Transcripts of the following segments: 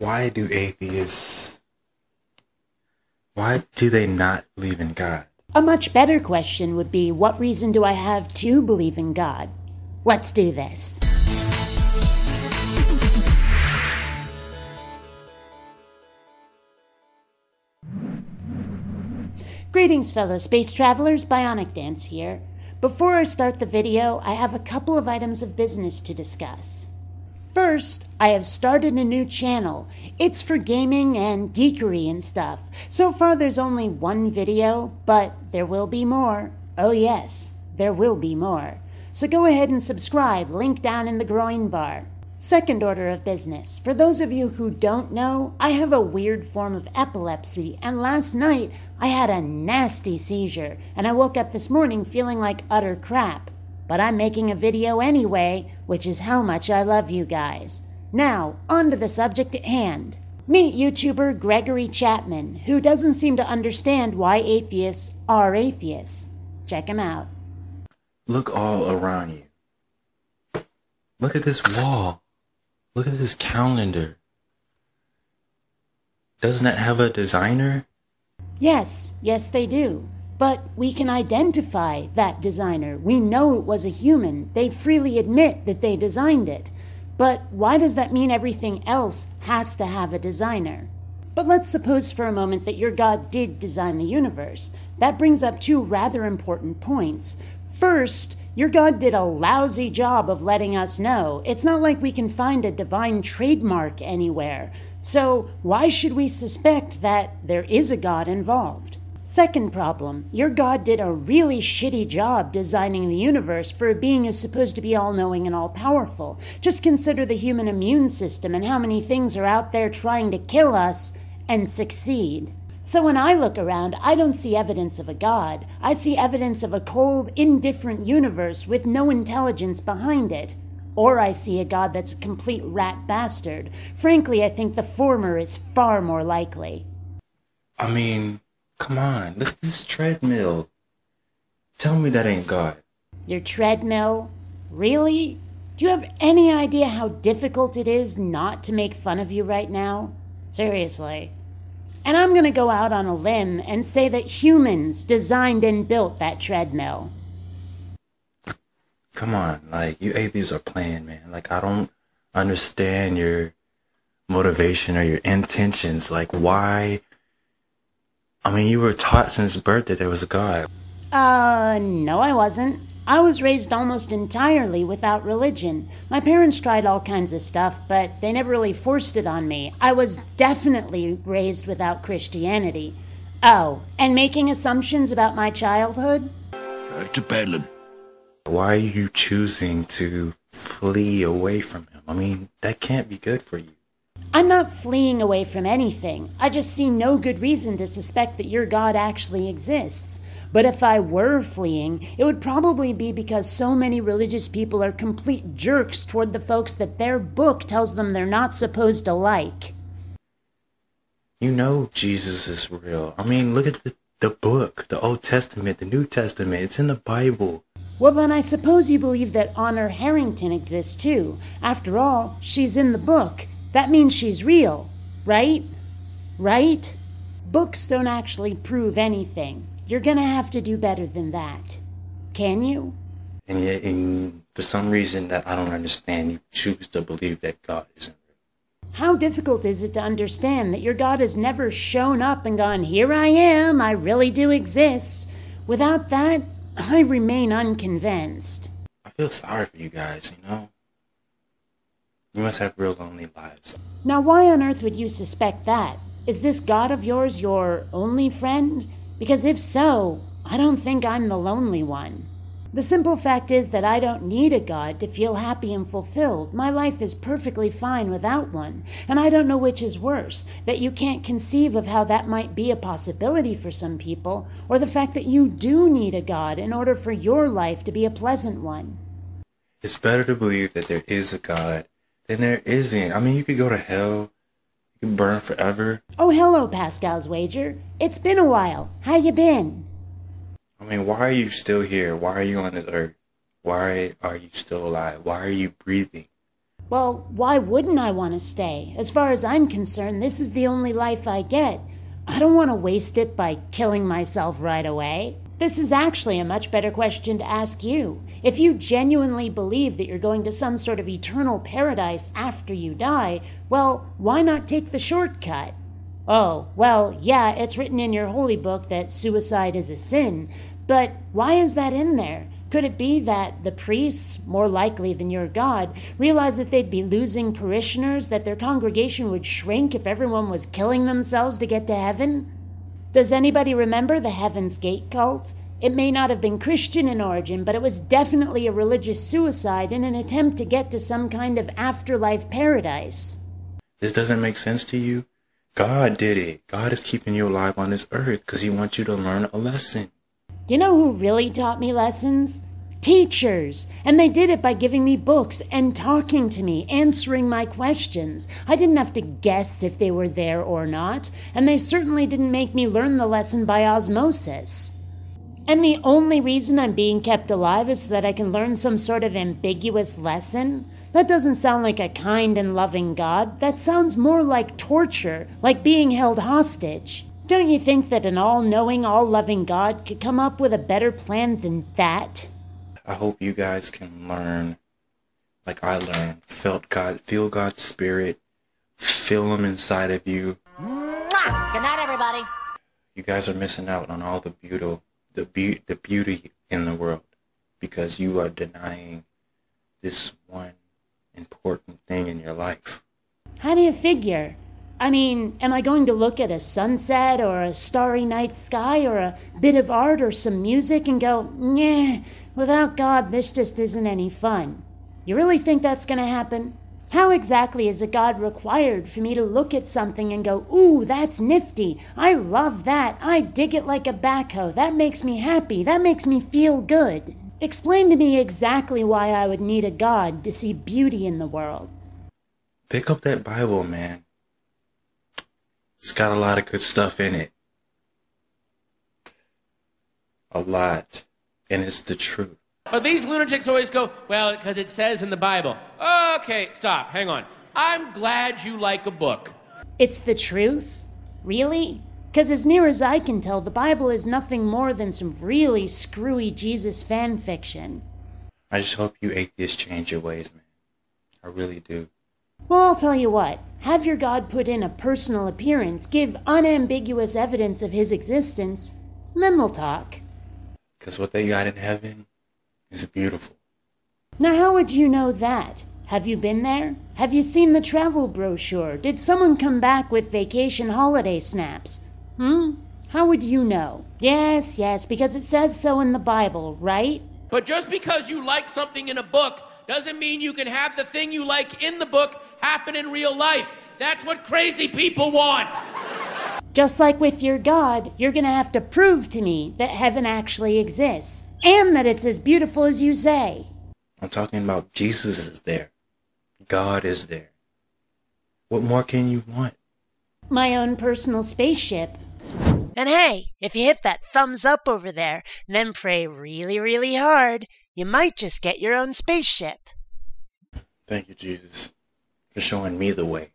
Why do atheists, why do they not believe in God? A much better question would be, what reason do I have to believe in God? Let's do this. Greetings, fellow space travelers, BionicDance here. Before I start the video, I have a couple of items of business to discuss. First, I have started a new channel. It's for gaming and geekery and stuff. So far there's only one video, but there will be more. Oh yes, there will be more. So go ahead and subscribe, link down in the groin bar. Second order of business. For those of you who don't know, I have a weird form of epilepsy, and last night I had a nasty seizure, and I woke up this morning feeling like utter crap. But I'm making a video anyway, which is how much I love you guys. Now, on to the subject at hand. Meet YouTuber Gregory Chapman, who doesn't seem to understand why atheists are atheists. Check him out. Look all around you. Look at this wall. Look at this calendar. Doesn't that have a designer? Yes, they do. But we can identify that designer. We know it was a human. They freely admit that they designed it. But why does that mean everything else has to have a designer? But let's suppose for a moment that your God did design the universe. That brings up two rather important points. First, your God did a lousy job of letting us know. It's not like we can find a divine trademark anywhere. So why should we suspect that there is a God involved? Second problem, your God did a really shitty job designing the universe for a being who's supposed to be all-knowing and all-powerful. Just consider the human immune system and how many things are out there trying to kill us and succeed. So when I look around, I don't see evidence of a God. I see evidence of a cold, indifferent universe with no intelligence behind it. Or I see a God that's a complete rat bastard. Frankly, I think the former is far more likely. I mean, come on, look at this treadmill. Tell me that ain't God. Your treadmill? Really? Do you have any idea how difficult it is not to make fun of you right now? Seriously. And I'm gonna go out on a limb and say that humans designed and built that treadmill. Come on, like, you atheists are playing, man. Like, I don't understand your motivation or your intentions. Like, why? I mean, you were taught since birth that there was a God. No, I wasn't. I was raised almost entirely without religion. My parents tried all kinds of stuff, but they never really forced it on me. I was definitely raised without Christianity. Oh, and making assumptions about my childhood? Back to paddling. Why are you choosing to flee away from him? I mean, that can't be good for you. I'm not fleeing away from anything. I just see no good reason to suspect that your God actually exists. But if I were fleeing, it would probably be because so many religious people are complete jerks toward the folks that their book tells them they're not supposed to like. You know Jesus is real. I mean, look at the book, the Old Testament, the New Testament. It's in the Bible. Well, then I suppose you believe that Honor Harrington exists too. After all, she's in the book. That means she's real, right? Right? Books don't actually prove anything. You're gonna have to do better than that. Can you? And yet, for some reason that I don't understand, you choose to believe that God isn't real. How difficult is it to understand that your God has never shown up and gone, here I am, I really do exist? Without that, I remain unconvinced. I feel sorry for you guys, you know? You must have real lonely lives. Now, why on earth would you suspect that? Is this God of yours your only friend? Because if so, I don't think I'm the lonely one. The simple fact is that I don't need a God to feel happy and fulfilled. My life is perfectly fine without one. And I don't know which is worse, that you can't conceive of how that might be a possibility for some people, or the fact that you do need a God in order for your life to be a pleasant one. It's better to believe that there is a God than there isn't. I mean, you could go to hell. You could burn forever. Oh, hello, Pascal's Wager. It's been a while. How you been? I mean, why are you still here? Why are you on this earth? Why are you still alive? Why are you breathing? Well, why wouldn't I want to stay? As far as I'm concerned, this is the only life I get. I don't want to waste it by killing myself right away. This is actually a much better question to ask you. If you genuinely believe that you're going to some sort of eternal paradise after you die, well, why not take the shortcut? Oh, well, yeah, it's written in your holy book that suicide is a sin, but why is that in there? Could it be that the priests, more likely than your God, realized that they'd be losing parishioners, that their congregation would shrink if everyone was killing themselves to get to heaven? Does anybody remember the Heaven's Gate cult? It may not have been Christian in origin, but it was definitely a religious suicide in an attempt to get to some kind of afterlife paradise. This doesn't make sense to you? God did it. God is keeping you alive on this earth because he wants you to learn a lesson. You know who really taught me lessons? Teachers. And they did it by giving me books and talking to me, answering my questions. I didn't have to guess if they were there or not, and they certainly didn't make me learn the lesson by osmosis. And the only reason I'm being kept alive is so that I can learn some sort of ambiguous lesson? That doesn't sound like a kind and loving God. That sounds more like torture, like being held hostage. Don't you think that an all-knowing, all-loving God could come up with a better plan than that? I hope you guys can learn like I learned. Feel God's spirit, feel him inside of you. Mwah! Good night, everybody. You guys are missing out on all the beauty in the world because you are denying this one important thing in your life. How do you figure? I mean, am I going to look at a sunset or a starry night sky or a bit of art or some music and go, nah, without God, this just isn't any fun? You really think that's going to happen? How exactly is a God required for me to look at something and go, ooh, that's nifty. I love that. I dig it like a backhoe. That makes me happy. That makes me feel good. Explain to me exactly why I would need a God to see beauty in the world. Pick up that Bible, man. It's got a lot of good stuff in it. A lot. And it's the truth. But these lunatics always go, well, because it says in the Bible. Okay, stop, hang on. I'm glad you like a book. It's the truth? Really? Because as near as I can tell, the Bible is nothing more than some really screwy Jesus fan fiction. I just hope you atheists change your ways, man. I really do. Well, I'll tell you what. Have your God put in a personal appearance, give unambiguous evidence of his existence, and then we'll talk. Because what they got in heaven is beautiful. Now, how would you know that? Have you been there? Have you seen the travel brochure? Did someone come back with vacation holiday snaps? How would you know? Yes, because it says so in the Bible, right? But just because you like something in a book doesn't mean you can have the thing you like in the book happen in real life. That's what crazy people want. Just like with your God, you're going to have to prove to me that heaven actually exists, and that it's as beautiful as you say. I'm talking about Jesus is there. God is there. What more can you want? My own personal spaceship. And hey, if you hit that thumbs up over there, and then pray really, really hard, you might just get your own spaceship. Thank you, Jesus, for showing me the way,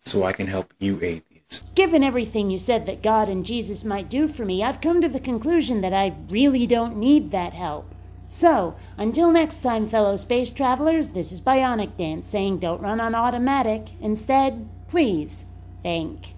so I can help you atheists. Given everything you said that God and Jesus might do for me, I've come to the conclusion that I really don't need that help. So, until next time, fellow space travelers, this is BionicDance saying don't run on automatic. Instead, please, think.